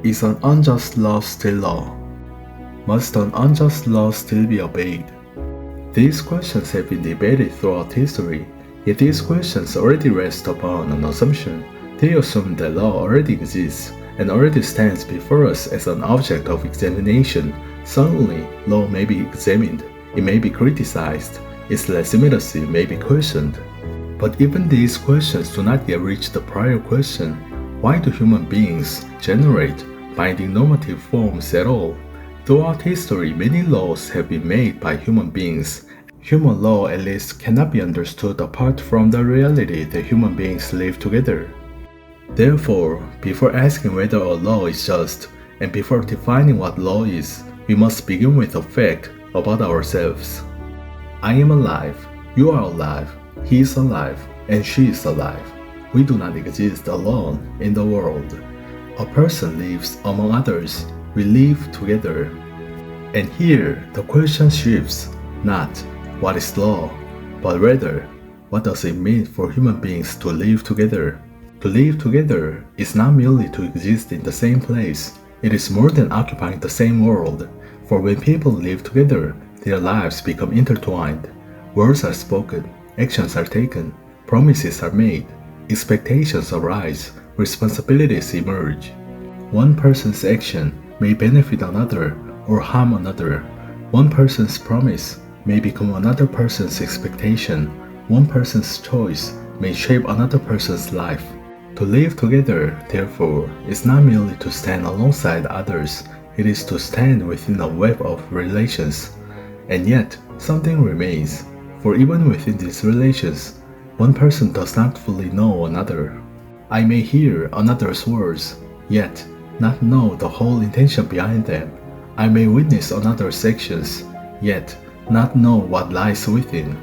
Is an unjust law still law? Must an unjust law still be obeyed? These questions have been debated throughout history, yet these questions already rest upon an assumption. They assume that law already exists and already stands before us as an object of examination. Certainly, law may be examined, it may be criticized, its legitimacy may be questioned. But even these questions do not yet reach the prior question: why do human beings generate binding normative forms at all? Throughout history, many laws have been made by human beings. Human law at least cannot be understood apart from the reality that human beings live together. Therefore, before asking whether a law is just, and before defining what law is, we must begin with a fact about ourselves. I am alive, you are alive, he is alive, and she is alive. We do not exist alone in the world. A person lives among others. We live together. And here the question shifts, not what is law, but rather what does it mean for human beings to live together? To live together is not merely to exist in the same place, it is more than occupying the same world. For when people live together, their lives become intertwined. Words are spoken, actions are taken, promises are made, expectations arise, responsibilities emerge. One person's action may benefit another or harm another. One person's promise may become another person's expectation. One person's choice may shape another person's life. To live together, therefore, is not merely to stand alongside others, it is to stand within a web of relations. And yet, something remains, for even within these relations, one person does not fully know another. I may hear another's words, yet not know the whole intention behind them. I may witness another's actions, yet not know what lies within.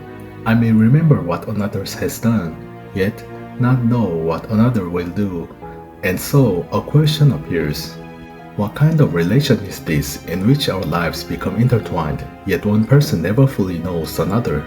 I may remember what another has done, yet not know what another will do. And so a question appears. What kind of relation is this in which our lives become intertwined, yet one person never fully knows another?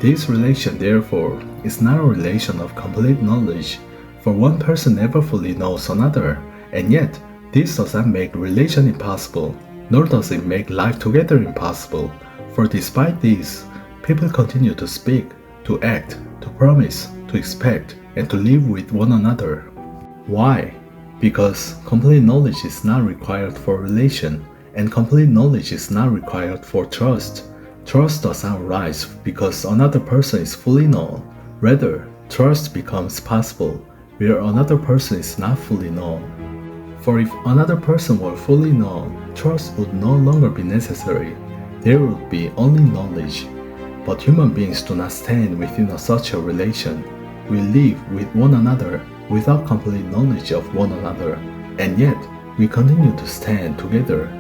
This relation, therefore, is not a relation of complete knowledge, for one person never fully knows another, and yet this does not make relation impossible, nor does it make life together impossible, for despite this, people continue to speak, to act, to promise, to expect, and to live with one another. Why? Because complete knowledge is not required for relation, and complete knowledge is not required for trust. Trust does not arise because another person is fully known. Rather, trust becomes possible where another person is not fully known. For if another person were fully known, trust would no longer be necessary. There would be only knowledge. But human beings do not stand within such a relation. We live with one another without complete knowledge of one another, and yet we continue to stand together.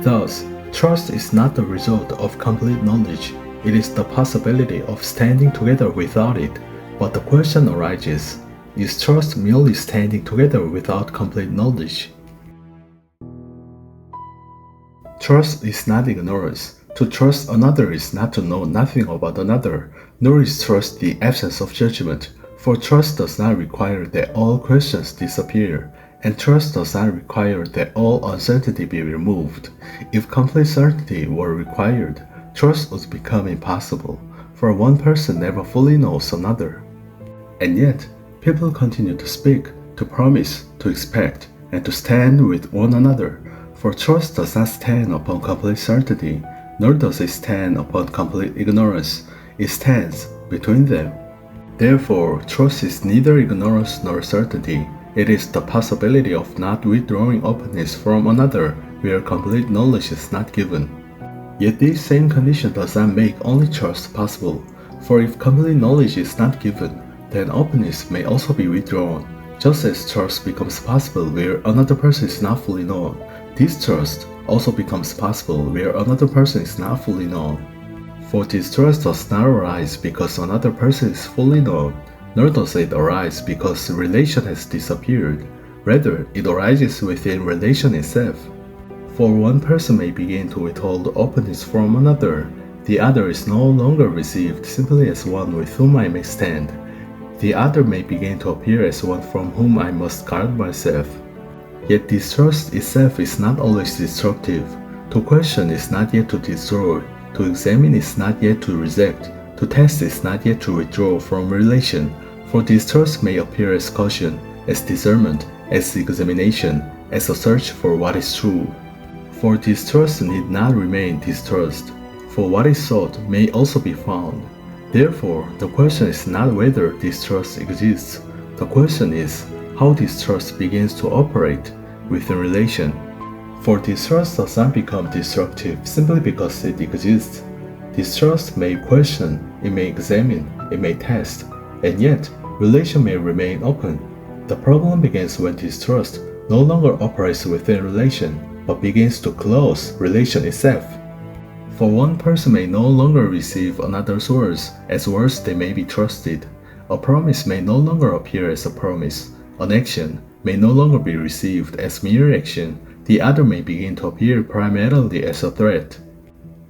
Thus, trust is not the result of complete knowledge, it is the possibility of standing together without it. But the question arises, is trust merely standing together without complete knowledge? Trust is not ignorance. To trust another is not to know nothing about another, nor is trust the absence of judgment, for trust does not require that all questions disappear, and trust does not require that all uncertainty be removed. If complete certainty were required, trust would become impossible, for one person never fully knows another. And yet, people continue to speak, to promise, to expect, and to stand with one another, for trust does not stand upon complete certainty, nor does it stand upon complete ignorance, it stands between them. Therefore, trust is neither ignorance nor certainty. It is the possibility of not withdrawing openness from another where complete knowledge is not given. Yet this same condition does not make only trust possible, for if complete knowledge is not given, then openness may also be withdrawn. Just as trust becomes possible where another person is not fully known, distrust also becomes possible where another person is not fully known. For distrust does not arise because another person is fully known, nor does it arise because relation has disappeared. Rather, it arises within relation itself. For one person may begin to withhold openness from another, the other is no longer received simply as one with whom I may stand. The other may begin to appear as one from whom I must guard myself. Yet distrust itself is not always destructive. To question is not yet to destroy, to examine is not yet to reject, to test is not yet to withdraw from relation, for distrust may appear as caution, as discernment, as examination, as a search for what is true. For distrust need not remain distrust, for what is sought may also be found. Therefore, the question is not whether distrust exists, the question is how distrust begins to operate within relation. For distrust does not become destructive simply because it exists. Distrust may question, it may examine, it may test, and yet relation may remain open. The problem begins when distrust no longer operates within relation, but begins to close relation itself. For one person may no longer receive another's words as words they may be trusted. A promise may no longer appear as a promise. An action may no longer be received as mere action. The other may begin to appear primarily as a threat.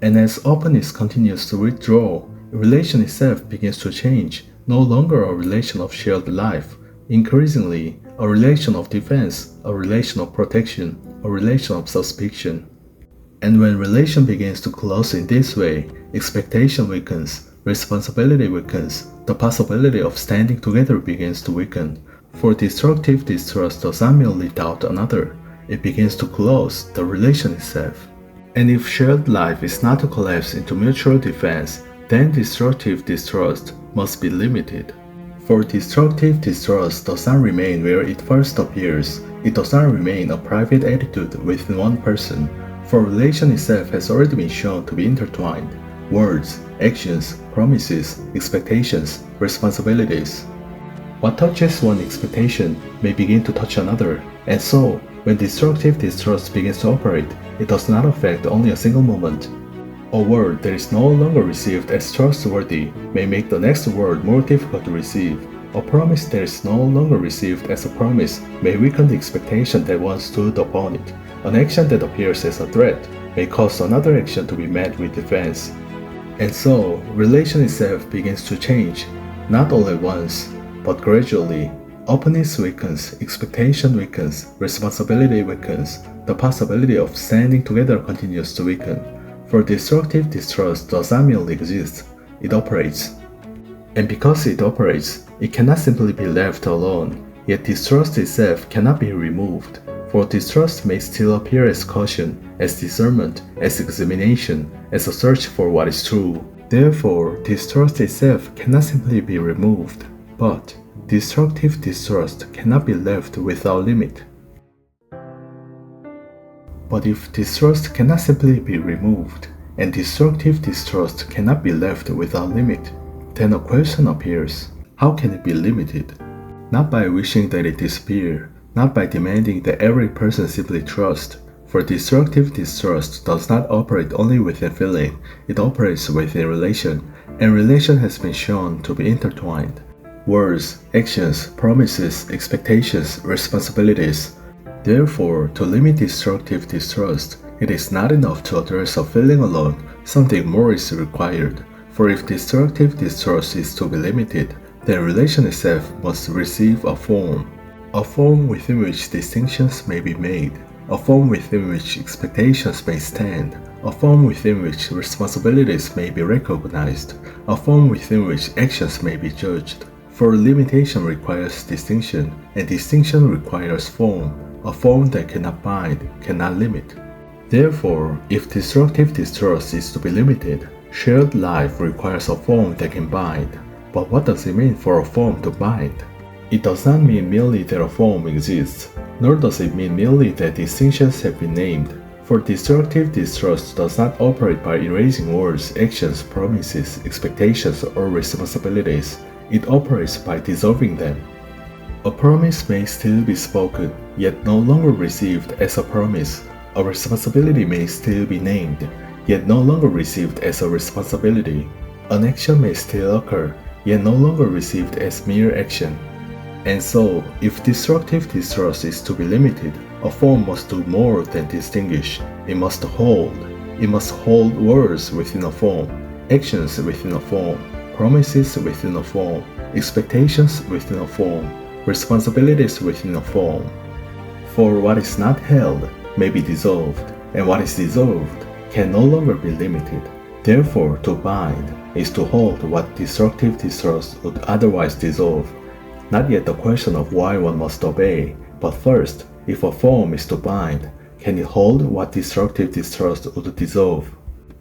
And as openness continues to withdraw, relation itself begins to change, no longer a relation of shared life, increasingly a relation of defense, a relation of protection, a relation of suspicion. And when relation begins to close in this way, expectation weakens, responsibility weakens, the possibility of standing together begins to weaken. For destructive distrust does not merely doubt another, it begins to close the relation itself. And if shared life is not to collapse into mutual defense, then destructive distrust must be limited. For destructive distrust does not remain where it first appears, it does not remain a private attitude within one person, for relation itself has already been shown to be intertwined. Words, actions, promises, expectations, responsibilities. What touches one expectation may begin to touch another, and so, when destructive distrust begins to operate, it does not affect only a single moment. A word that is no longer received as trustworthy may make the next word more difficult to receive. A promise that is no longer received as a promise may weaken the expectation that once stood upon it. An action that appears as a threat may cause another action to be met with defense. And so, relation itself begins to change, not all at once, but gradually. Openness weakens, expectation weakens, responsibility weakens, the possibility of standing together continues to weaken. For destructive distrust does not merely exist, it operates. And because it operates, it cannot simply be left alone, yet distrust itself cannot be removed. For distrust may still appear as caution, as discernment, as examination, as a search for what is true. Therefore, distrust itself cannot simply be removed, but destructive distrust cannot be left without limit. But if distrust cannot simply be removed, and destructive distrust cannot be left without limit, then a question appears: how can it be limited? Not by wishing that it disappear, not by demanding that every person simply trust, for destructive distrust does not operate only within feeling, it operates within relation, and relation has been shown to be intertwined. Words, actions, promises, expectations, responsibilities. Therefore, to limit destructive distrust, it is not enough to address a feeling alone, something more is required. For if destructive distrust is to be limited, then relation itself must receive a form within which distinctions may be made, a form within which expectations may stand, a form within which responsibilities may be recognized, a form within which actions may be judged. For limitation requires distinction, and distinction requires form, a form that cannot bind, cannot limit. Therefore, if destructive distrust is to be limited, shared life requires a form that can bind. But what does it mean for a form to bind? It does not mean merely that a form exists, nor does it mean merely that distinctions have been named. For destructive distrust does not operate by erasing words, actions, promises, expectations, or responsibilities. It operates by dissolving them. A promise may still be spoken, yet no longer received as a promise. A responsibility may still be named, yet no longer received as a responsibility. An action may still occur, yet no longer received as mere action. And so, if destructive distrust is to be limited, a form must do more than distinguish. It must hold. It must hold words within a form, actions within a form, promises within a form, expectations within a form, responsibilities within a form. For what is not held may be dissolved, and what is dissolved can no longer be limited. Therefore, to bind is to hold what destructive distrust would otherwise dissolve. Not yet the question of why one must obey, but first, if a form is to bind, can it hold what destructive distrust would dissolve?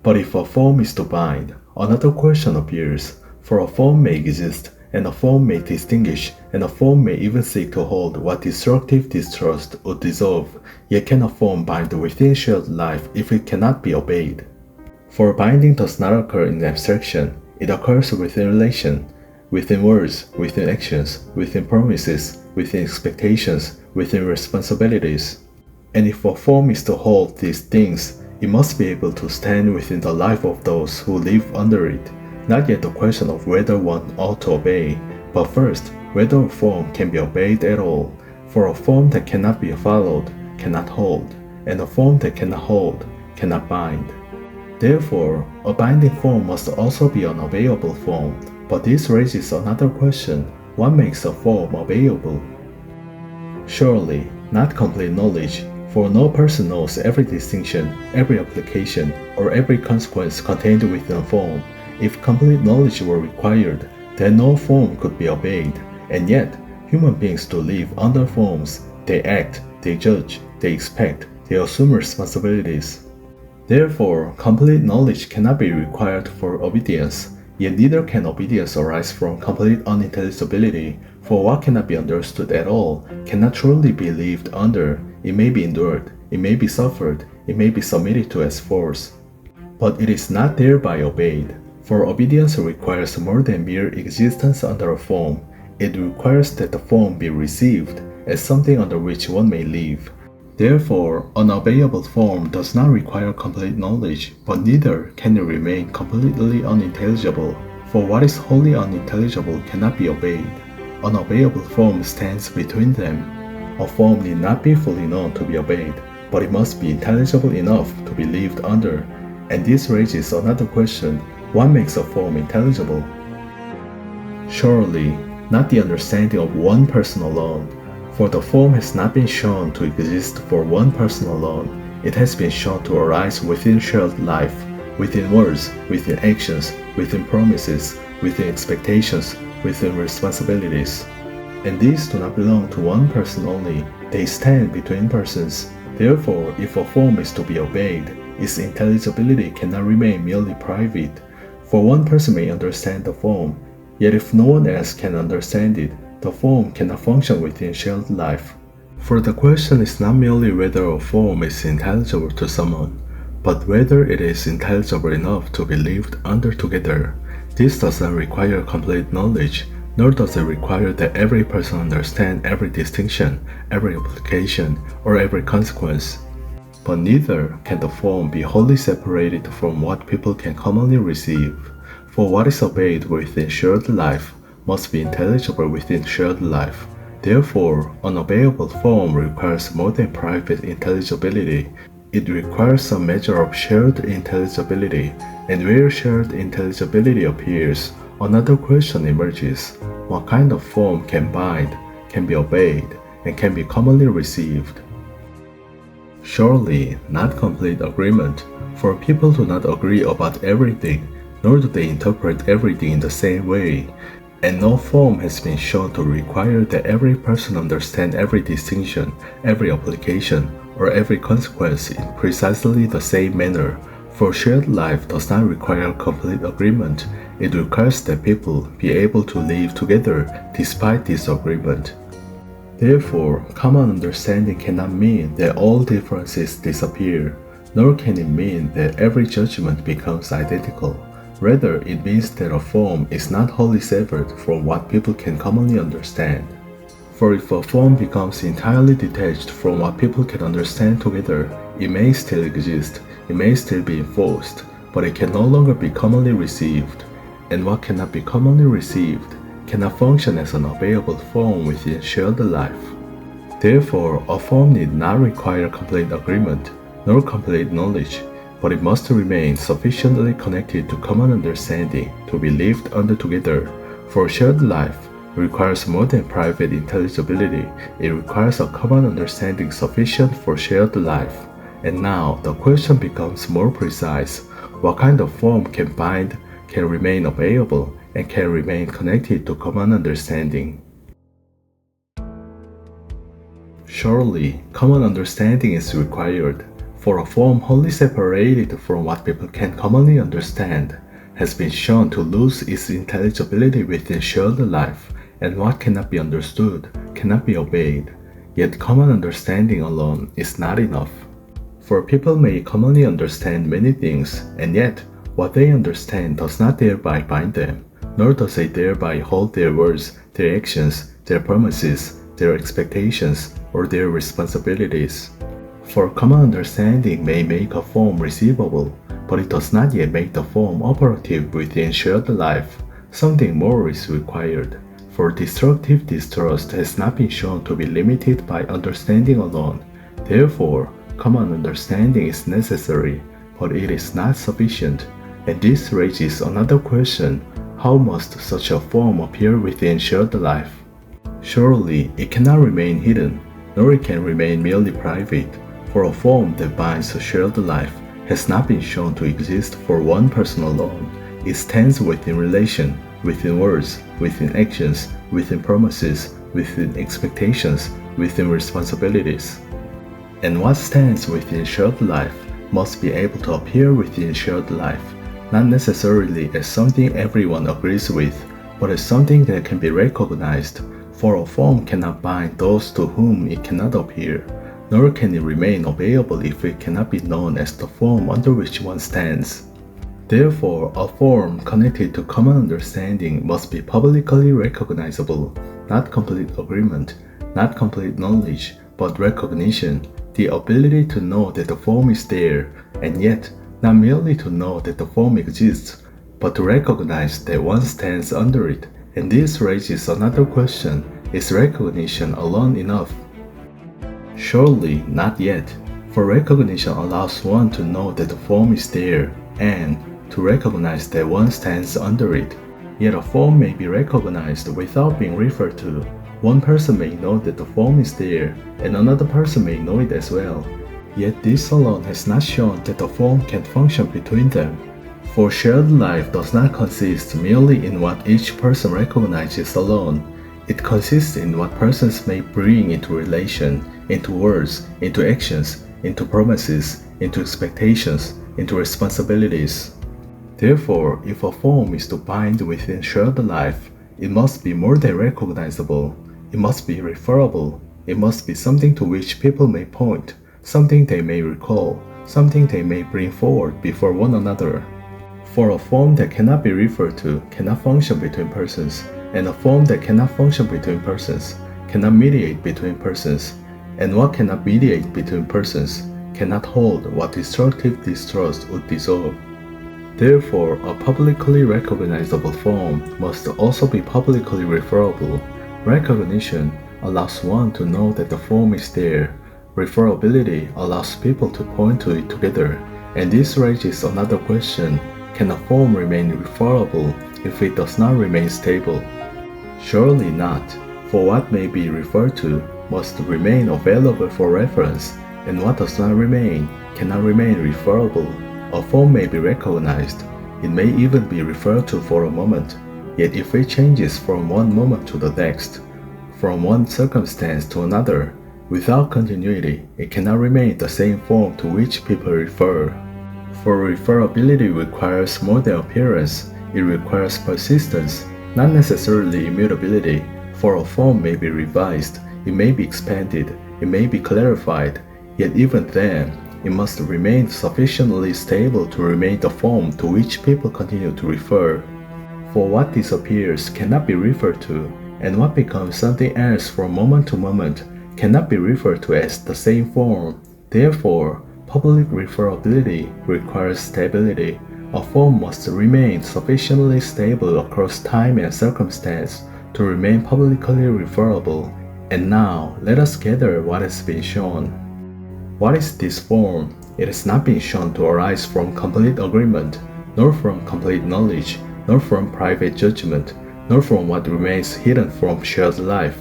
But if a form is to bind, another question appears, for a form may exist, and a form may distinguish, and a form may even seek to hold what destructive distrust would dissolve, yet can a form bind within shared life if it cannot be obeyed? For binding does not occur in abstraction, it occurs within relation, within words, within actions, within promises, within expectations, within responsibilities. And if a form is to hold these things, it must be able to stand within the life of those who live under it. Not yet the question of whether one ought to obey, but first, whether a form can be obeyed at all. For a form that cannot be followed cannot hold, and a form that cannot hold cannot bind. Therefore, a binding form must also be an obeyable form, but this raises another question: what makes a form obeyable? Surely, not complete knowledge, for no person knows every distinction, every application, or every consequence contained within a form. If complete knowledge were required, then no form could be obeyed, and yet, human beings do live under forms. They act, they judge, they expect, they assume responsibilities. Therefore, complete knowledge cannot be required for obedience, yet neither can obedience arise from complete unintelligibility, for what cannot be understood at all cannot truly be lived under. It may be endured, it may be suffered, it may be submitted to as force, but it is not thereby obeyed. For obedience requires more than mere existence under a form. It requires that the form be received as something under which one may live. Therefore, an obeyable form does not require complete knowledge, but neither can it remain completely unintelligible, for what is wholly unintelligible cannot be obeyed. An obeyable form stands between them. A form need not be fully known to be obeyed, but it must be intelligible enough to be lived under. And this raises another question: what makes a form intelligible? Surely, not the understanding of one person alone, for the form has not been shown to exist for one person alone. It has been shown to arise within shared life, within words, within actions, within promises, within expectations, within responsibilities. And these do not belong to one person only, they stand between persons. Therefore, if a form is to be obeyed, its intelligibility cannot remain merely private, for one person may understand the form, yet if no one else can understand it, the form cannot function within shared life. For the question is not merely whether a form is intelligible to someone, but whether it is intelligible enough to be lived under together. This does not require complete knowledge, nor does it require that every person understand every distinction, every application, or every consequence. But neither can the form be wholly separated from what people can commonly receive. For what is obeyed within shared life must be intelligible within shared life. Therefore, an obeyable form requires more than private intelligibility. It requires some measure of shared intelligibility, and where shared intelligibility appears, another question emerges: what kind of form can bind, can be obeyed, and can be commonly received? Surely, not complete agreement, for people do not agree about everything, nor do they interpret everything in the same way. And no form has been shown to require that every person understand every distinction, every application, or every consequence in precisely the same manner. For shared life does not require complete agreement, it requires that people be able to live together despite disagreement. Therefore, common understanding cannot mean that all differences disappear, nor can it mean that every judgment becomes identical. Rather, it means that a form is not wholly severed from what people can commonly understand. For if a form becomes entirely detached from what people can understand together, it may still exist, it may still be enforced, but it can no longer be commonly received. And what cannot be commonly received cannot function as an obeyable form within shared life. Therefore, a form need not require complete agreement, nor complete knowledge, but it must remain sufficiently connected to common understanding to be lived under together. For shared life, requires more than private intelligibility. It requires a common understanding sufficient for shared life. And now the question becomes more precise. What kind of form can bind, can remain obeyable, and can remain connected to common understanding? Surely, common understanding is required, for a form wholly separated from what people can commonly understand has been shown to lose its intelligibility within shared life, and what cannot be understood cannot be obeyed. Yet common understanding alone is not enough. For people may commonly understand many things, and yet what they understand does not thereby bind them, nor does it thereby hold their words, their actions, their promises, their expectations, or their responsibilities. For common understanding may make a form receivable, but it does not yet make the form operative within shared life. Something more is required, for destructive distrust has not been shown to be limited by understanding alone. Therefore, common understanding is necessary, but it is not sufficient, and this raises another question: how must such a form appear within shared life? Surely it cannot remain hidden, nor it can remain merely private, for a form that binds a shared life has not been shown to exist for one person alone. It stands within relation, within words, within actions, within promises, within expectations, within responsibilities. And what stands within shared life must be able to appear within shared life, not necessarily as something everyone agrees with, but as something that can be recognized, for a form cannot bind those to whom it cannot appear, nor can it remain obeyable if it cannot be known as the form under which one stands. Therefore, a form connected to common understanding must be publicly recognizable, not complete agreement, not complete knowledge, but recognition, the ability to know that the form is there, and yet not merely to know that the form exists, but to recognize that one stands under it. And this raises another question: is recognition alone enough? Surely not yet, for recognition allows one to know that the form is there, and to recognize that one stands under it. Yet a form may be recognized without being referred to. One person may know that the form is there, and another person may know it as well. Yet this alone has not shown that the form can function between them. For shared life does not consist merely in what each person recognizes alone. It consists in what persons may bring into relation, into words, into actions, into promises, into expectations, into responsibilities. Therefore, if a form is to bind within shared life, it must be more than recognizable. It must be referable. It must be something to which people may point, something they may recall, something they may bring forward before one another. For a form that cannot be referred to cannot function between persons, and a form that cannot function between persons cannot mediate between persons, and what cannot mediate between persons cannot hold what destructive distrust would dissolve. Therefore, a publicly recognizable form must also be publicly referable. Recognition allows one to know that the form is there. Referability allows people to point to it together, and this raises another question: can a form remain referable if it does not remain stable? Surely not, for what may be referred to must remain available for reference, and what does not remain cannot remain referable. A form may be recognized, it may even be referred to for a moment, yet if it changes from one moment to the next, from one circumstance to another, without continuity, it cannot remain the same form to which people refer. For referability requires more than appearance, it requires persistence, not necessarily immutability, for a form may be revised, it may be expanded, it may be clarified, yet even then, it must remain sufficiently stable to remain the form to which people continue to refer. For what disappears cannot be referred to, and what becomes something else from moment to moment cannot be referred to as the same form. Therefore, public referability requires stability. A form must remain sufficiently stable across time and circumstance to remain publicly referable. And now, let us gather what has been shown. What is this form? It has not been shown to arise from complete agreement, nor from complete knowledge, nor from private judgment, nor from what remains hidden from shared life.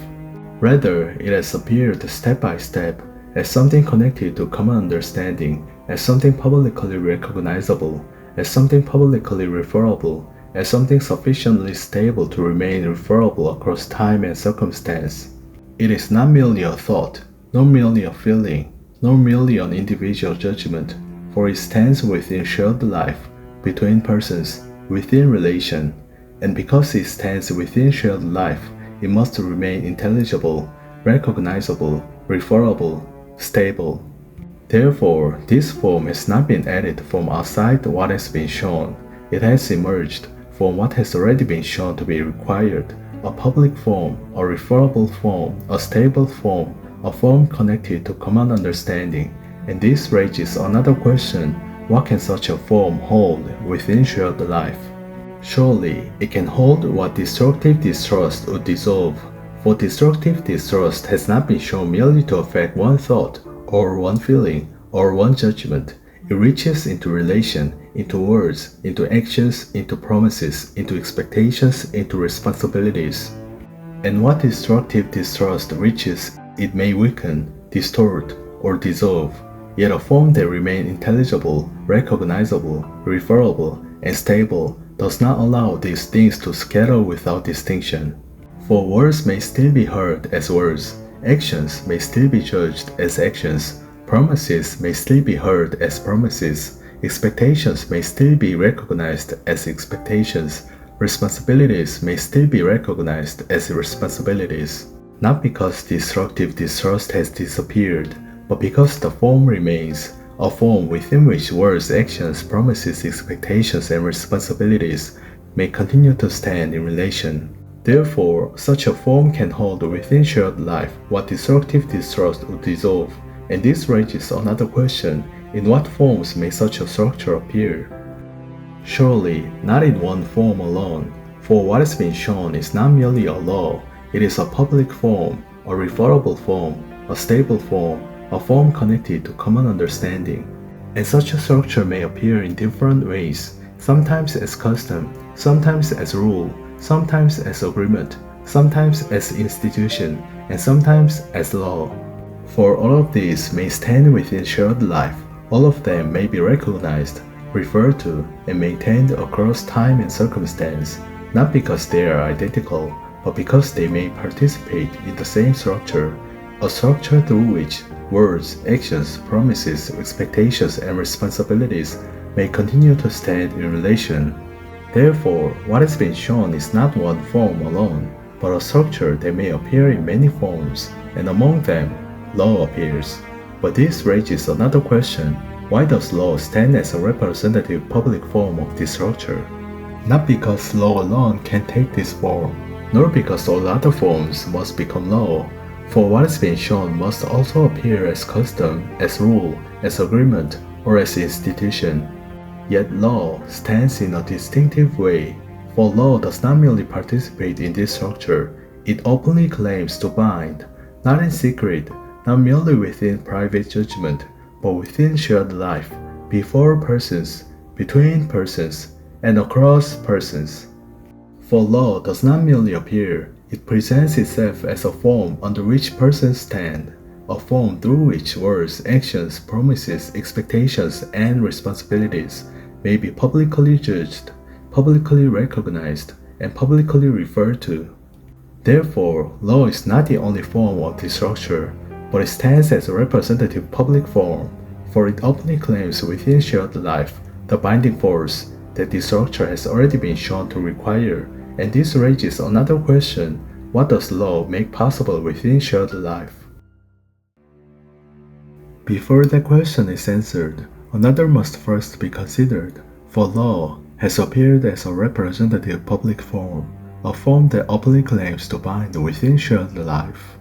Rather, it has appeared step by step as something connected to common understanding, as something publicly recognizable, as something publicly referable, as something sufficiently stable to remain referable across time and circumstance. It is not merely a thought, nor merely a feeling, nor merely an individual judgment, for it stands within shared life, between persons, within relation, and because it stands within shared life, it must remain intelligible, recognizable, referable, stable. Therefore, this form has not been added from outside what has been shown. It has emerged from what has already been shown to be required, a public form, a referable form, a stable form, a form connected to common understanding. And this raises another question: what can such a form hold within shared life? Surely, it can hold what destructive distrust would dissolve, for destructive distrust has not been shown merely to affect one thought, or one feeling, or one judgment. It reaches into relation, into words, into actions, into promises, into expectations, into responsibilities. And what destructive distrust reaches, it may weaken, distort, or dissolve, yet a form that remains intelligible, recognizable, referable, and stable does not allow these things to scatter without distinction. For words may still be heard as words, actions may still be judged as actions, promises may still be heard as promises, expectations may still be recognized as expectations, responsibilities may still be recognized as responsibilities. Not because destructive distrust has disappeared, but because the form remains, a form within which words, actions, promises, expectations, and responsibilities may continue to stand in relation. Therefore, such a form can hold within shared life what destructive distrust would dissolve, and this raises another question: in what forms may such a structure appear? Surely, not in one form alone, for what has been shown is not merely a law, it is a public form, a referable form, a stable form, a form connected to common understanding. And such a structure may appear in different ways, sometimes as custom, sometimes as rule, sometimes as agreement, sometimes as institution, and sometimes as law. For all of these may stand within shared life, all of them may be recognized, referred to, and maintained across time and circumstance, not because they are identical, but because they may participate in the same structure, a structure through which words, actions, promises, expectations, and responsibilities may continue to stand in relation. Therefore, what has been shown is not one form alone, but a structure that may appear in many forms, and among them, law appears. But this raises another question: why does law stand as a representative public form of this structure? Not because law alone can take this form, nor because all other forms must become law, for what has been shown must also appear as custom, as rule, as agreement, or as institution. Yet law stands in a distinctive way, for law does not merely participate in this structure, it openly claims to bind, not in secret, not merely within private judgment, but within shared life, before persons, between persons, and across persons. For law does not merely appear, it presents itself as a form under which persons stand, a form through which words, actions, promises, expectations, and responsibilities may be publicly judged, publicly recognized, and publicly referred to. Therefore, law is not the only form of this structure, but it stands as a representative public form, for it openly claims within shared life the binding force that this structure has already been shown to require. And this raises another question: what does law make possible within shared life? Before that question is answered, another must first be considered, for law has appeared as a representative public form, a form that openly claims to bind within shared life.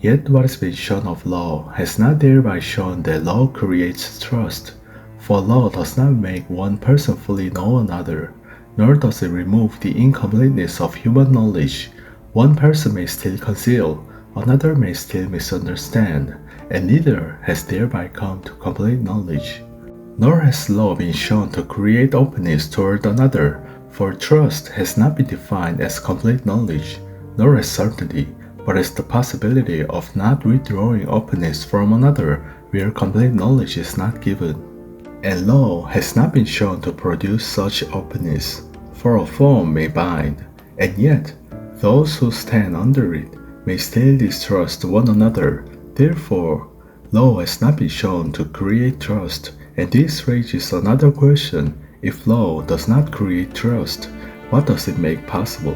Yet what has been shown of law has not thereby shown that law creates trust, for law does not make one person fully know another, nor does it remove the incompleteness of human knowledge. One person may still conceal, another may still misunderstand, and neither has thereby come to complete knowledge. Nor has law been shown to create openness toward another, For trust has not been defined as complete knowledge, nor as certainty, but as the possibility of not withdrawing openness from another where complete knowledge is not given. And law has not been shown to produce such openness, for a form may bind, and yet those who stand under it may still distrust one another. Therefore, law has not been shown to create trust, and this raises another question. If law does not create trust, what does it make possible?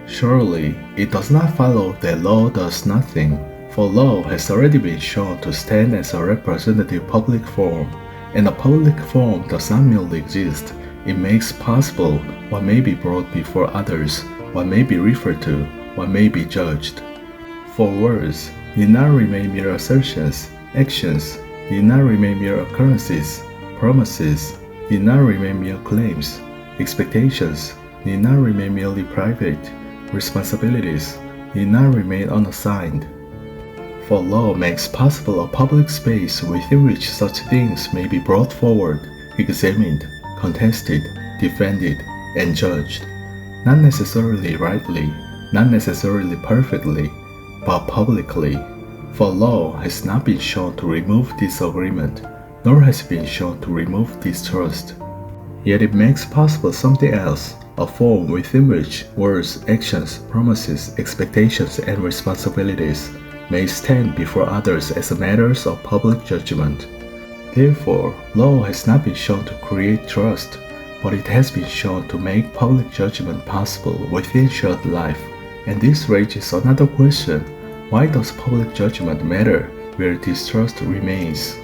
Surely, it does not follow that law does nothing, for law has already been shown to stand as a representative public form, and a public form does not merely exist, it makes possible what may be brought before others, what may be referred to, what may be judged. For words need not remain mere assertions, actions need not remain mere occurrences, promises need not remain mere claims, expectations need not remain merely private, responsibilities need not remain unassigned. For law makes possible a public space within which such things may be brought forward, examined, contested, defended, and judged, not necessarily rightly, not necessarily perfectly, but publicly. For law has not been shown to remove disagreement, nor has it been shown to remove distrust. Yet it makes possible something else, a form within which words, actions, promises, expectations, and responsibilities may stand before others as matters of public judgment. Therefore, law has not been shown to create trust, but it has been shown to make public judgment possible within shared life. And this raises another question: why does public judgment matter where distrust remains?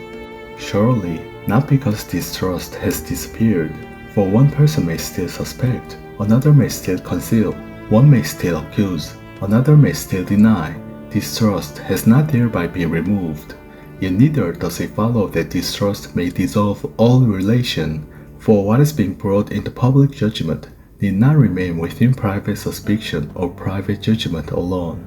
Surely, not because distrust has disappeared, for one person may still suspect, another may still conceal, one may still accuse, another may still deny. Distrust has not thereby been removed, yet neither does it follow that distrust may dissolve all relation, for what is being brought into public judgment need not remain within private suspicion or private judgment alone.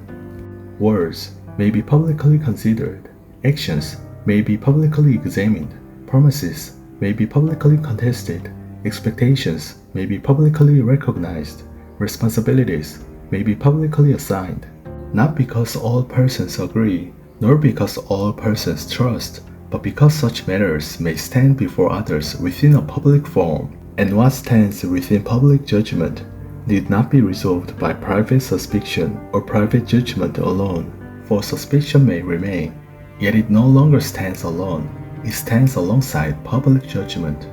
Words may be publicly considered, actions may be publicly examined, promises may be publicly contested, expectations may be publicly recognized, responsibilities may be publicly assigned, not because all persons agree, nor because all persons trust, but because such matters may stand before others within a public form, and what stands within public judgment need not be resolved by private suspicion or private judgment alone, for suspicion may remain, yet it no longer stands alone, it stands alongside public judgment.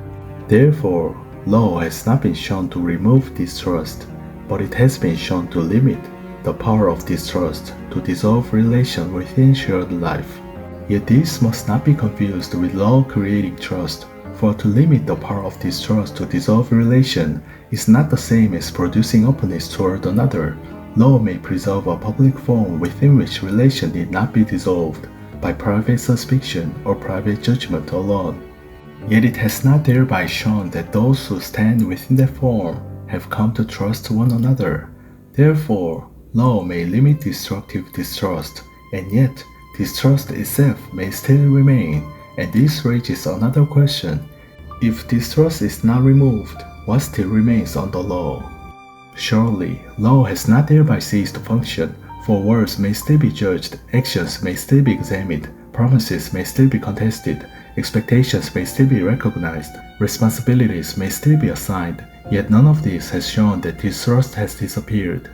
Therefore, law has not been shown to remove distrust, but it has been shown to limit the power of distrust to dissolve relation within shared life. Yet this must not be confused with law creating trust, for to limit the power of distrust to dissolve relation is not the same as producing openness toward another. Law may preserve a public form within which relation need not be dissolved by private suspicion or private judgment alone. Yet it has not thereby shown that those who stand within that form have come to trust one another. Therefore, law may limit destructive distrust, and yet distrust itself may still remain, and this raises another question. If distrust is not removed, what still remains under law? Surely, law has not thereby ceased to function, for words may still be judged, actions may still be examined, promises may still be contested, expectations may still be recognized, responsibilities may still be assigned, yet none of this has shown that distrust has disappeared.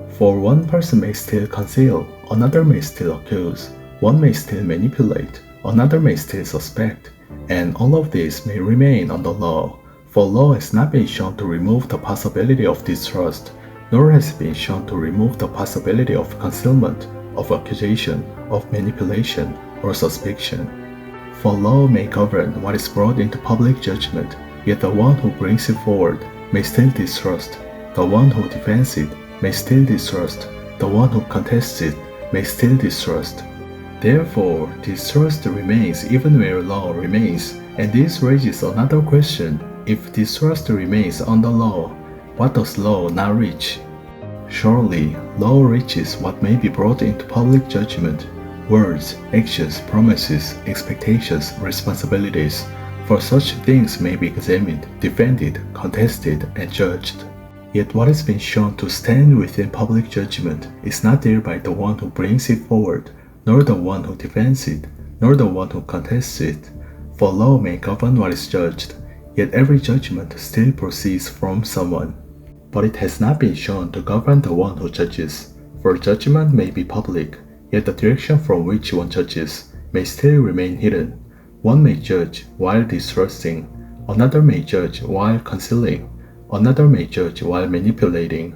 For one person may still conceal, another may still accuse, one may still manipulate, another may still suspect, and all of this may remain under law, for law has not been shown to remove the possibility of distrust, nor has it been shown to remove the possibility of concealment, of accusation, of manipulation, or suspicion. For law may govern what is brought into public judgment, yet the one who brings it forward may still distrust, the one who defends it may still distrust, the one who contests it may still distrust. Therefore, distrust remains even where law remains, and this raises another question. If distrust remains under law, what does law not reach? Surely, law reaches what may be brought into public judgment, words, actions, promises, expectations, responsibilities, for such things may be examined, defended, contested, and judged. Yet what has been shown to stand within public judgment is not thereby the one who brings it forward, nor the one who defends it, nor the one who contests it. For law may govern what is judged, yet every judgment still proceeds from someone. But it has not been shown to govern the one who judges, for judgment may be public, yet the direction from which one judges may still remain hidden. One may judge while distrusting, another may judge while concealing, another may judge while manipulating.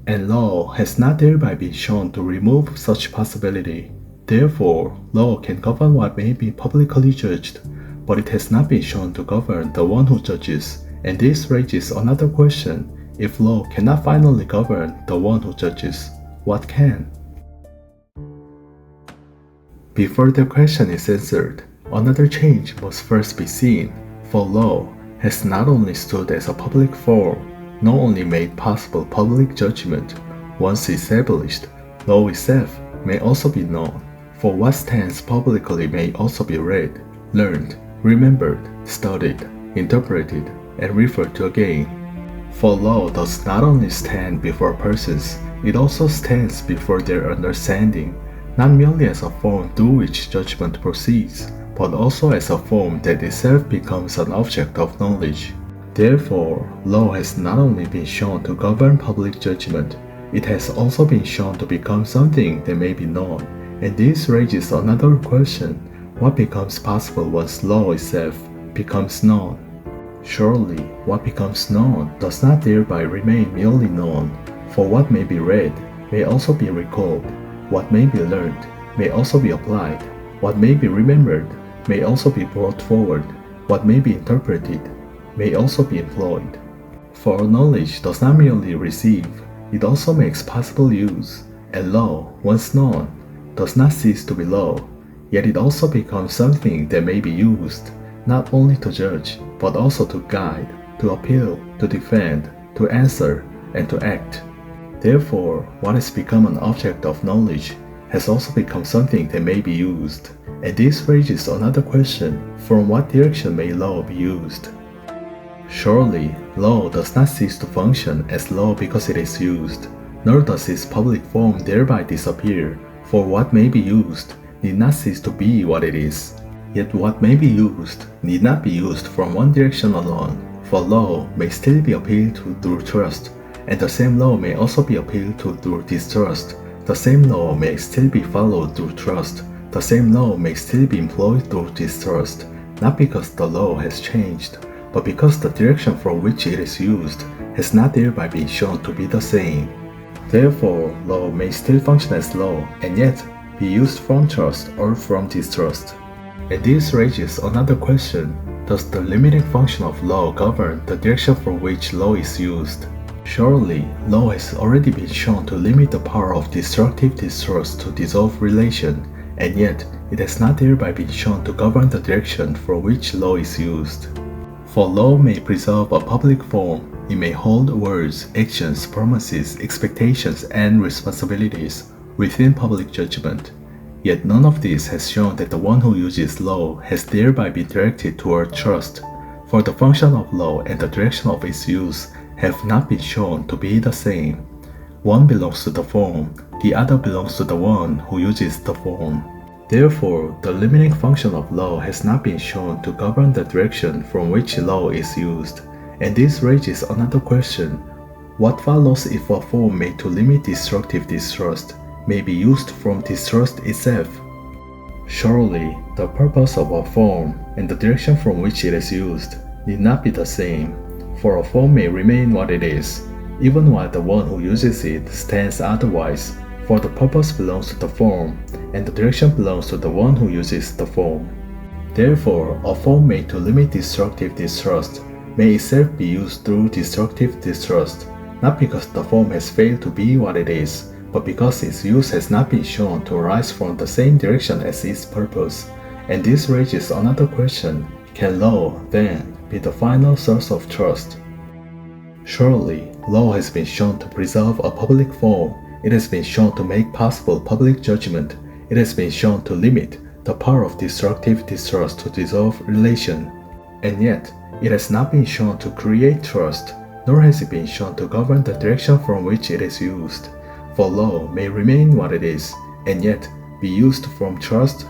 And law has not thereby been shown to remove such possibility. Therefore, law can govern what may be publicly judged, but it has not been shown to govern the one who judges, and this raises another question. If law cannot finally govern the one who judges, what can? Before the question is answered, another change must first be seen, for law has not only stood as a public form, nor only made possible public judgment. Once established, law itself may also be known, for what stands publicly may also be read, learned, remembered, studied, interpreted, and referred to again. For law does not only stand before persons, it also stands before their understanding, not merely as a form through which judgment proceeds, but also as a form that itself becomes an object of knowledge. Therefore, law has not only been shown to govern public judgment, it has also been shown to become something that may be known, and this raises another question: what becomes possible once law itself becomes known? Surely, what becomes known does not thereby remain merely known, for what may be read may also be recalled, what may be learned may also be applied, what may be remembered may also be brought forward, what may be interpreted may also be employed. For knowledge does not merely receive, it also makes possible use, and law, once known, does not cease to be law, yet it also becomes something that may be used, not only to judge, but also to guide, to appeal, to defend, to answer, and to act. Therefore, what has become an object of knowledge has also become something that may be used, and this raises another question: from what direction may law be used? Surely, law does not cease to function as law because it is used, nor does its public form thereby disappear, for what may be used need not cease to be what it is. Yet what may be used need not be used from one direction alone, for law may still be appealed to through trust, and the same law may also be appealed to through distrust. The same law may still be followed through trust, the same law may still be employed through distrust, not because the law has changed, but because the direction from which it is used has not thereby been shown to be the same. Therefore, law may still function as law, and yet be used from trust or from distrust. And this raises another question: does the limiting function of law govern the direction from which law is used? Surely, law has already been shown to limit the power of destructive distrust to dissolve relation, and yet it has not thereby been shown to govern the direction for which law is used. For law may preserve a public form, it may hold words, actions, promises, expectations, and responsibilities within public judgment. Yet none of this has shown that the one who uses law has thereby been directed toward trust, for the function of law and the direction of its use have not been shown to be the same. One belongs to the form, the other belongs to the one who uses the form. Therefore, the limiting function of law has not been shown to govern the direction from which law is used, and this raises another question: what follows if a form made to limit destructive distrust may be used from distrust itself? Surely, the purpose of a form and the direction from which it is used need not be the same, for a form may remain what it is, even while the one who uses it stands otherwise, for the purpose belongs to the form, and the direction belongs to the one who uses the form. Therefore, a form made to limit destructive distrust may itself be used through destructive distrust, not because the form has failed to be what it is, but because its use has not been shown to arise from the same direction as its purpose. And this raises another question: can law, then, be the final source of trust? Surely, law has been shown to preserve a public form, it has been shown to make possible public judgment, it has been shown to limit the power of destructive distrust to dissolve relation. And yet, it has not been shown to create trust, nor has it been shown to govern the direction from which it is used. For law may remain what it is, and yet be used from trust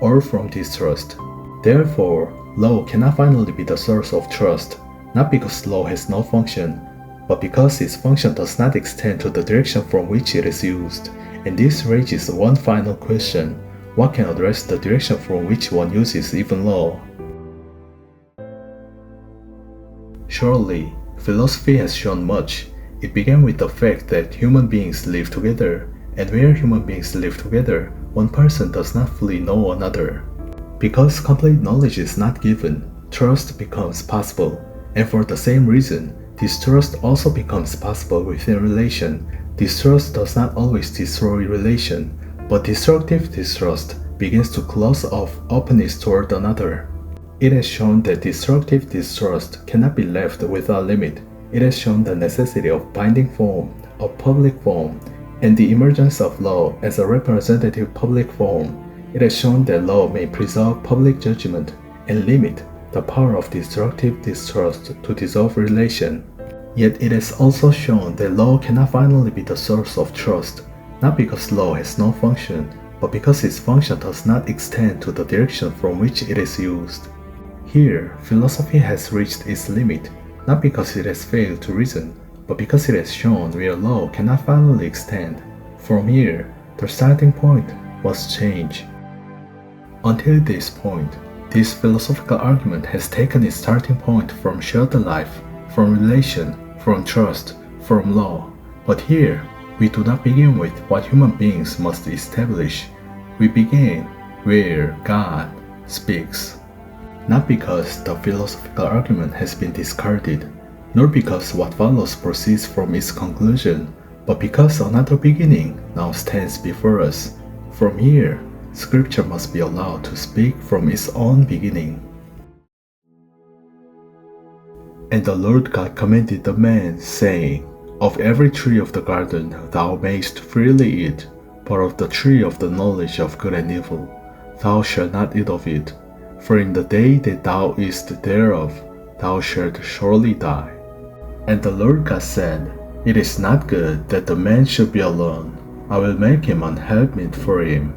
or from distrust. Therefore, law cannot finally be the source of trust, not because law has no function, but because its function does not extend to the direction from which it is used. And this raises one final question: what can address the direction from which one uses even law? Surely, philosophy has shown much. It began with the fact that human beings live together, and where human beings live together, one person does not fully know another. Because complete knowledge is not given, trust becomes possible, and for the same reason, distrust also becomes possible within relation. Distrust does not always destroy relation, but destructive distrust begins to close off openness toward another. It has shown that destructive distrust cannot be left without limit. It has shown the necessity of binding form, of public form, and the emergence of law as a representative public form. It has shown that law may preserve public judgment and limit the power of destructive distrust to dissolve relation. Yet it has also shown that law cannot finally be the source of trust, not because law has no function, but because its function does not extend to the direction from which it is used. Here, philosophy has reached its limit, not because it has failed to reason, but because it has shown where law cannot finally extend. From here, the starting point must change. Until this point, this philosophical argument has taken its starting point from shared life, from relation, from trust, from law. But here, we do not begin with what human beings must establish. We begin where God speaks. Not because the philosophical argument has been discarded, nor because what follows proceeds from its conclusion, but because another beginning now stands before us. From here, Scripture must be allowed to speak from its own beginning. And the Lord God commanded the man, saying, Of every tree of the garden thou mayst freely eat, but of the tree of the knowledge of good and evil thou shalt not eat of it, for in the day that thou eatest thereof thou shalt surely die. And the Lord God said, It is not good that the man should be alone. I will make him an helpmeet for him.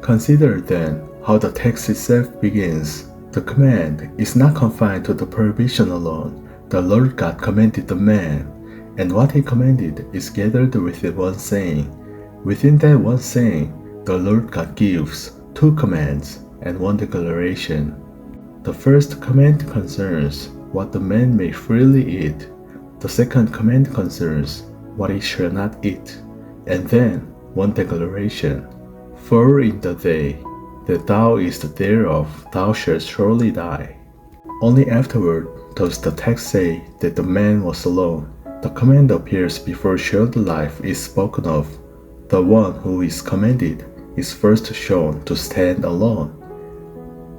Consider then how the text itself begins. The command is not confined to the prohibition alone. The Lord God commanded the man, and what he commanded is gathered within one saying. Within that one saying, the Lord God gives two commands and one declaration. The first command concerns what the man may freely eat. The second command concerns what he shall not eat. And then one declaration. For in the day that thou eatest thereof thou shalt surely die. Only afterward does the text say that the man was alone. The command appears before shared life is spoken of. The one who is commanded is first shown to stand alone.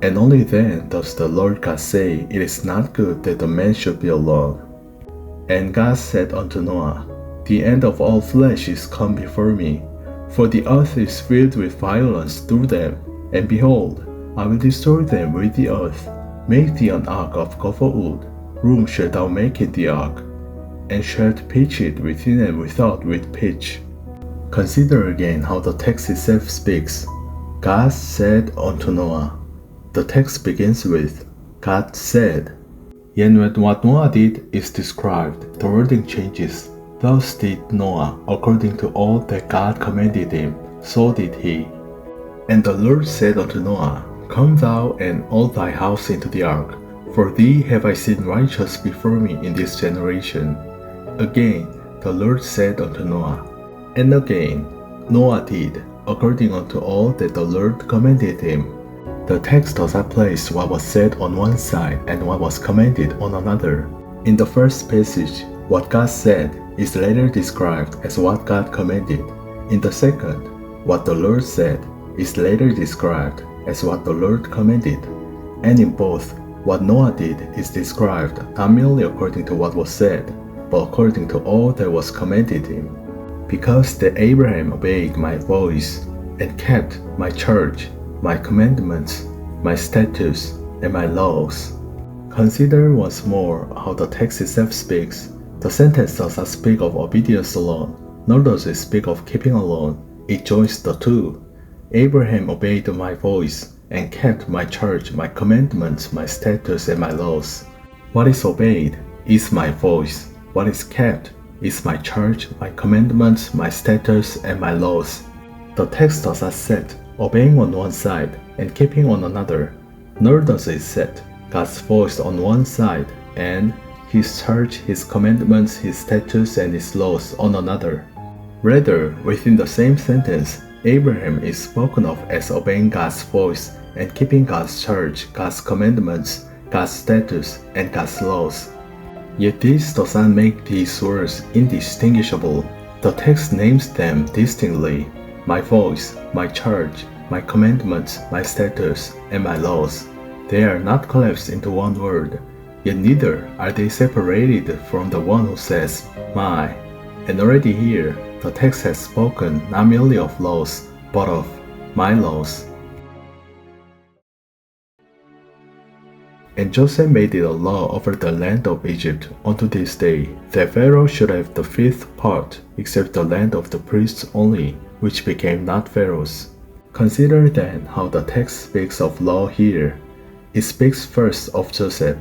And only then does the Lord God say it is not good that the man should be alone. And God said unto Noah, The end of all flesh is come before me, for the earth is filled with violence through them, and behold, I will destroy them with the earth. Make thee an ark of gopher wood. Room shalt thou make in the ark, and shalt pitch it within and without with pitch. Consider again how the text itself speaks. God said unto Noah. The text begins with, God said. Yet when what Noah did is described, the wording changes. Thus did Noah according to all that God commanded him, so did he. And the Lord said unto Noah, Come thou and all thy house into the ark, for thee have I seen righteous before me in this generation. Again the Lord said unto Noah. And again Noah did, according unto all that the Lord commanded him. The text does not place what was said on one side and what was commanded on another. In the first passage, what God said is later described as what God commanded. In the second, what the Lord said is later described as what the Lord commanded. And in both, what Noah did is described not merely according to what was said, but according to all that was commanded him. Because that Abraham obeyed my voice and kept my charge, my commandments, my statutes, and my laws. Consider once more how the text itself speaks. The sentence does not speak of obedience alone, nor does it speak of keeping alone. It joins the two. Abraham obeyed my voice and kept my charge, my commandments, my statutes, and my laws. What is obeyed is my voice. What is kept is my charge, my commandments, my statutes, and my laws. The text does not set obeying on one side and keeping on another, nor does it set God's voice on one side and His charge, His commandments, His statutes, and His laws on another. Rather, within the same sentence, Abraham is spoken of as obeying God's voice and keeping God's charge, God's commandments, God's statutes, and God's laws. Yet this does not make these words indistinguishable. The text names them distinctly: my voice, my charge, my commandments, my statutes, and my laws. They are not collapsed into one word, yet neither are they separated from the one who says, my. And already here, the text has spoken not merely of laws, but of my laws. And Joseph made it a law over the land of Egypt unto this day, that Pharaoh should have the fifth part, except the land of the priests only, which became not Pharaoh's. Consider then how the text speaks of law here. It speaks first of Joseph.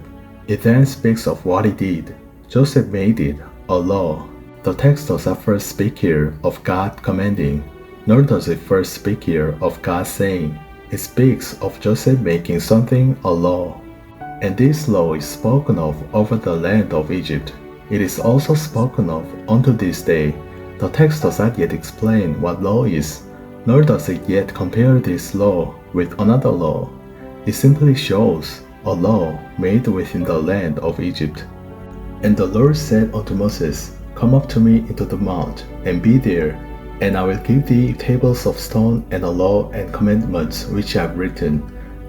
It then speaks of what he did. Joseph made it a law. The text does not first speak here of God commanding, nor does it first speak here of God saying. It speaks of Joseph making something a law. And this law is spoken of over the land of Egypt. It is also spoken of unto this day. The text does not yet explain what law is, nor does it yet compare this law with another law. It simply shows a law made within the land of Egypt. And the Lord said unto Moses, Come up to me into the mount, and be there, and I will give thee tables of stone and a law and commandments which I have written,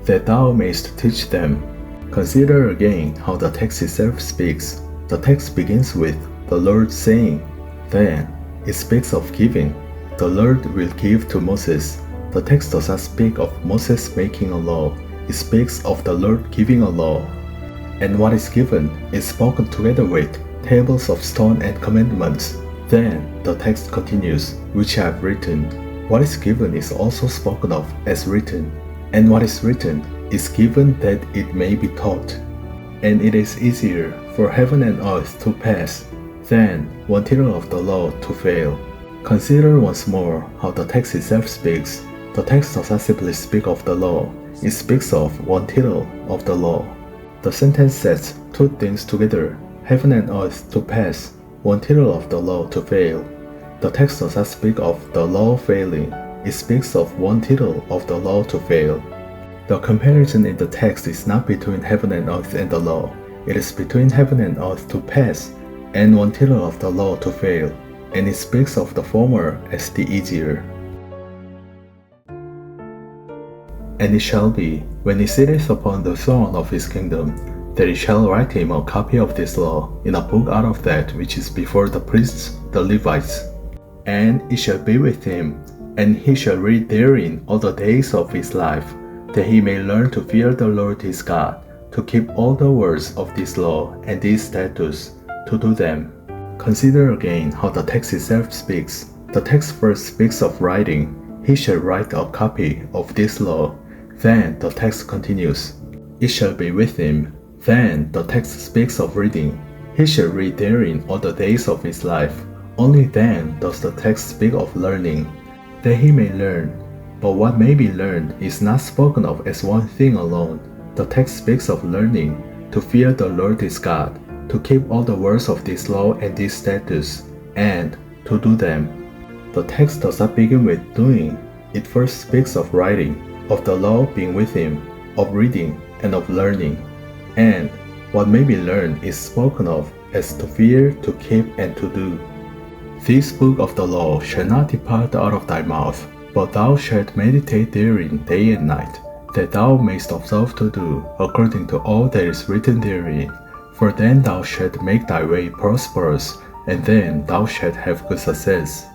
that thou mayst teach them. Consider again how the text itself speaks. The text begins with the Lord saying. Then it speaks of giving. The Lord will give to Moses. The text does not speak of Moses making a law. It speaks of the Lord giving a law. And what is given is spoken together with tables of stone and commandments. Then the text continues, which I have written. What is given is also spoken of as written. And what is written is given that it may be taught. And it is easier for heaven and earth to pass than one tittle of the law to fail. Consider once more how the text itself speaks. The text does not simply speak of the law, it speaks of one tittle of the law. The sentence sets two things together, heaven and earth to pass, one tittle of the law to fail. The text does not speak of the law failing, it speaks of one tittle of the law to fail. The comparison in the text is not between heaven and earth and the law. It is between heaven and earth to pass and one tittle of the law to fail, and it speaks of the former as the easier. And it shall be, when he sitteth upon the throne of his kingdom, that he shall write him a copy of this law in a book out of that which is before the priests, the Levites. And it shall be with him, and he shall read therein all the days of his life, that he may learn to fear the Lord his God, to keep all the words of this law and these statutes, to do them. Consider again how the text itself speaks. The text first speaks of writing. He shall write a copy of this law. Then the text continues. It shall be with him. Then the text speaks of reading. He shall read therein all the days of his life. Only then does the text speak of learning, that he may learn. But what may be learned is not spoken of as one thing alone. The text speaks of learning, to fear the Lord his God, to keep all the words of this law and these statutes, and to do them. The text does not begin with doing. It first speaks of writing, of the law being with him, of reading, and of learning. And what may be learned is spoken of as to fear, to keep, and to do. This book of the law shall not depart out of thy mouth, but thou shalt meditate therein day and night, that thou mayst observe to do according to all that is written therein. For then thou shalt make thy way prosperous, and then thou shalt have good success.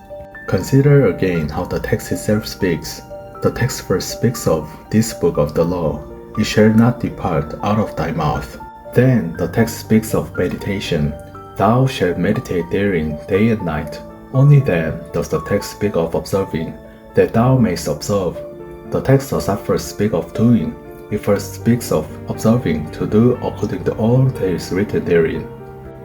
Consider again how the text itself speaks. The text first speaks of this book of the law. It shall not depart out of thy mouth. Then the text speaks of meditation. Thou shalt meditate therein day and night. Only then does the text speak of observing, that thou mayst observe. The text does not first speak of doing. It first speaks of observing to do according to all that is written therein.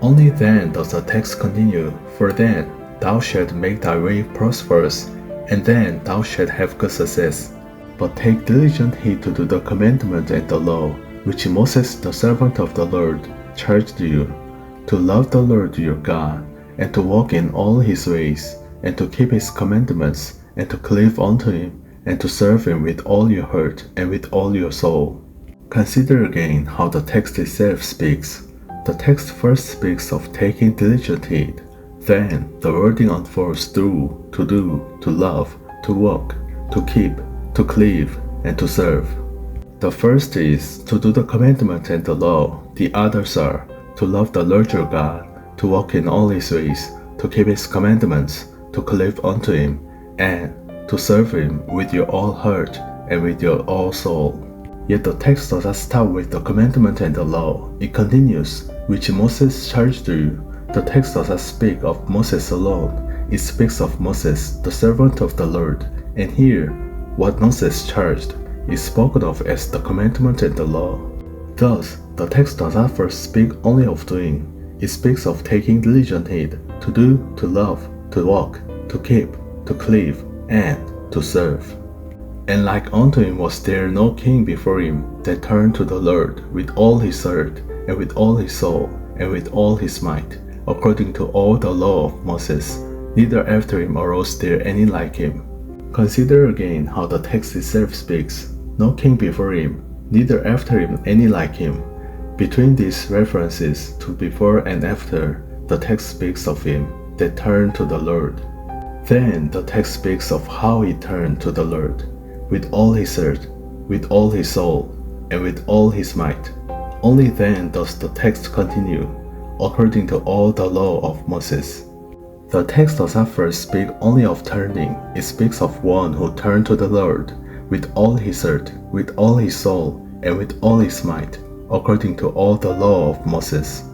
Only then does the text continue, for then thou shalt make thy way prosperous, and then thou shalt have good success. But take diligent heed to do the commandment and the law, which Moses the servant of the Lord charged you, to love the Lord your God, and to walk in all his ways, and to keep his commandments, and to cleave unto him, and to serve him with all your heart and with all your soul. Consider again how the text itself speaks. The text first speaks of taking diligent heed. Then the wording unfolds through to do, to love, to walk, to keep, to cleave, and to serve. The first is to do the commandment and the law. The others are to love the Lord your God, to walk in all his ways, to keep his commandments, to cleave unto him, and to serve him with your all heart and with your all soul. Yet the text does not stop with the commandment and the law. It continues, which Moses charged you. The text does not speak of Moses alone. It speaks of Moses, the servant of the Lord. And here, what Moses charged is spoken of as the commandment and the law. Thus, the text does not first speak only of doing. It speaks of taking diligent heed, to do, to love, to walk, to keep, to cleave, and to serve. And like unto him was there no king before him that turned to the Lord with all his heart, and with all his soul, and with all his might, according to all the law of Moses. Neither after him arose there any like him. Consider again how the text itself speaks. No king before him, neither after him any like him. Between these references to before and after, the text speaks of him that turned to the Lord. Then the text speaks of how he turned to the Lord, with all his heart, with all his soul, and with all his might. Only then does the text continue, according to all the law of Moses. The text does not first speak only of turning. It speaks of one who turned to the Lord with all his heart, with all his soul, and with all his might, according to all the law of Moses.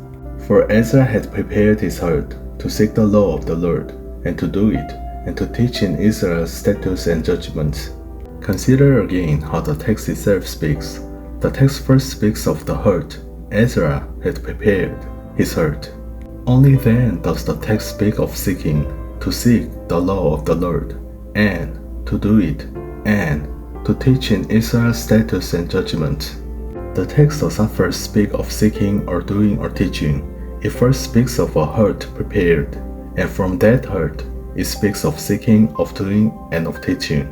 For Ezra had prepared his heart to seek the law of the Lord, and to do it, and to teach in Israel statutes and judgments. Consider again how the text itself speaks. The text first speaks of the heart. Ezra had prepared his heart. Only then does the text speak of seeking, to seek the law of the Lord, and to do it, and to teach in Israel statutes and judgments. The text does not first speak of seeking or doing or teaching. It first speaks of a heart prepared, and from that heart, it speaks of seeking, of doing, and of teaching.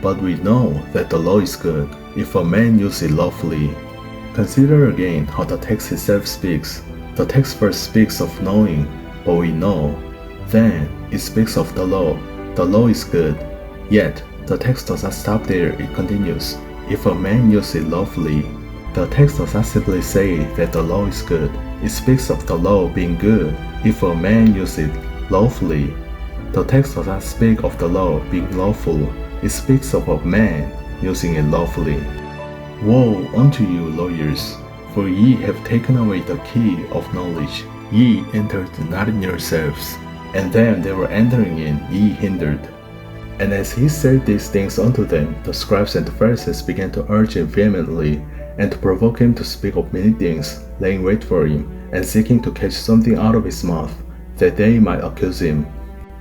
But we know that the law is good, if a man use it lawfully. Consider again how the text itself speaks. The text first speaks of knowing, but we know. Then it speaks of the law. The law is good. Yet, the text does not stop there, it continues. If a man use it lawfully. The text does not simply say that the law is good. It speaks of the law being good if a man use it lawfully. The text does not speak of the law being lawful. It speaks of a man using it lawfully. Woe unto you, lawyers, for ye have taken away the key of knowledge. Ye entered not in yourselves, and them that were entering in ye hindered. And as he said these things unto them, the scribes and the Pharisees began to urge him vehemently, and to provoke him to speak of many things, laying wait for him, and seeking to catch something out of his mouth, that they might accuse him.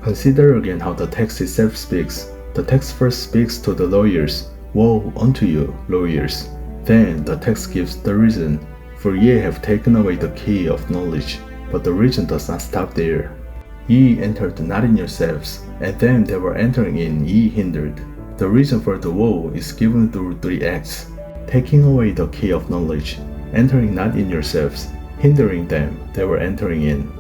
Consider again how the text itself speaks. The text first speaks to the lawyers. Woe unto you, lawyers. Then the text gives the reason. For ye have taken away the key of knowledge. But the reason does not stop there. Ye entered not in yourselves, and them that were entering in ye hindered. The reason for the woe is given through three acts: taking away the key of knowledge, entering not in yourselves, hindering them that were entering in.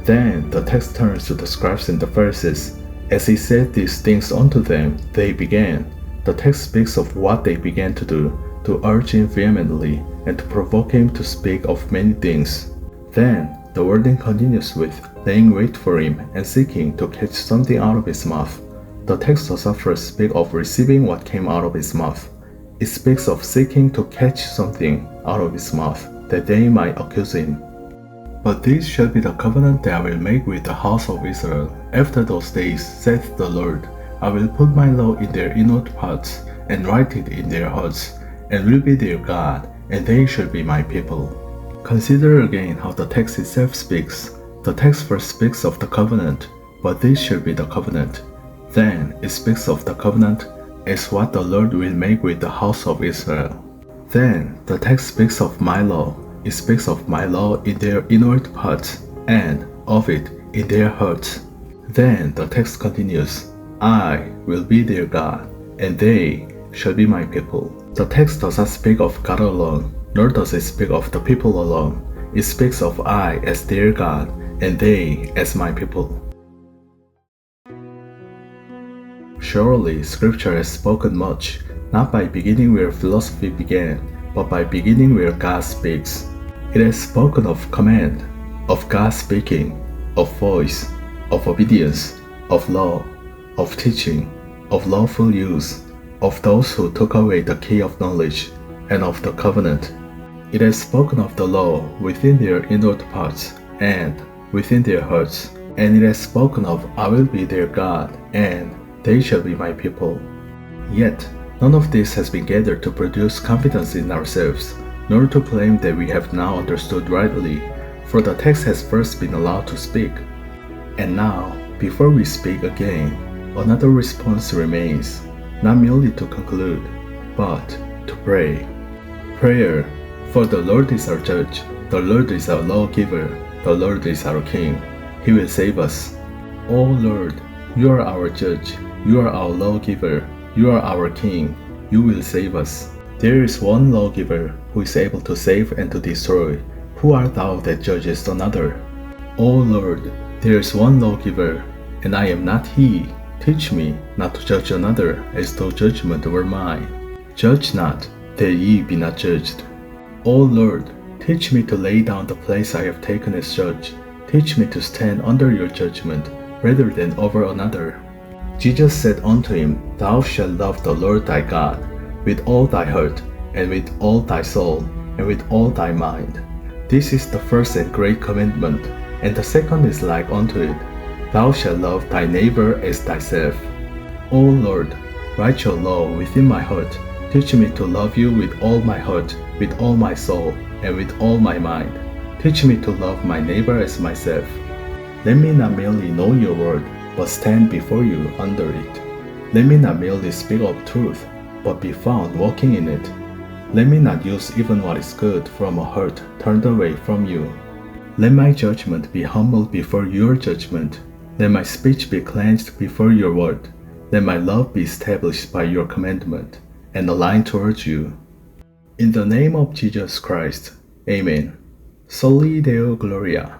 Then the text turns to the scribes and the Pharisees. As he said these things unto them, they began. The text speaks of what they began to do, to urge him vehemently, and to provoke him to speak of many things. Then the wording continues with laying wait for him and seeking to catch something out of his mouth. The text does not first speak of receiving what came out of his mouth. It speaks of seeking to catch something out of his mouth, that they might accuse him. But this shall be the covenant that I will make with the house of Israel. After those days, saith the Lord, I will put my law in their inward parts, and write it in their hearts, and will be their God, and they shall be my people. Consider again how the text itself speaks. The text first speaks of the covenant, but this shall be the covenant. Then it speaks of the covenant as what the Lord will make with the house of Israel. Then the text speaks of my law. It speaks of my law in their inward parts, and of it in their hearts. Then the text continues, I will be their God, and they shall be my people. The text does not speak of God alone, nor does it speak of the people alone. It speaks of I as their God, and they as my people. Surely Scripture has spoken much, not by beginning where philosophy began, but by beginning where God speaks. It has spoken of command, of God speaking, of voice, of obedience, of law, of teaching, of lawful use, of those who took away the key of knowledge, and of the covenant. It has spoken of the law within their inward parts, and within their hearts, and it has spoken of I will be their God, and they shall be my people. Yet, none of this has been gathered to produce confidence in ourselves, nor to claim that we have now understood rightly, for the text has first been allowed to speak. And now, before we speak again, another response remains, not merely to conclude, but to pray. Prayer, for the Lord is our judge, the Lord is our lawgiver, the Lord is our king. He will save us. O Lord, you are our judge, you are our lawgiver, you are our king, you will save us. There is one lawgiver who is able to save and to destroy. Who art thou that judgest another? O Lord, there is one lawgiver, and I am not he. Teach me not to judge another as though judgment were mine. Judge not, that ye be not judged. O Lord, teach me to lay down the place I have taken as judge. Teach me to stand under your judgment, rather than over another. Jesus said unto him, Thou shalt love the Lord thy God with all thy heart, and with all thy soul, and with all thy mind. This is the first and great commandment, and the second is like unto it, Thou shalt love thy neighbor as thyself. O Lord, write your law within my heart. Teach me to love you with all my heart, with all my soul, and with all my mind. Teach me to love my neighbor as myself. Let me not merely know your word, but stand before you under it. Let me not merely speak of truth, but be found walking in it. Let me not use even what is good from a heart turned away from you. Let my judgment be humbled before your judgment. Let my speech be cleansed before your word. Let my love be established by your commandment, and aligned towards you. In the name of Jesus Christ, Amen. Soli Deo Gloria.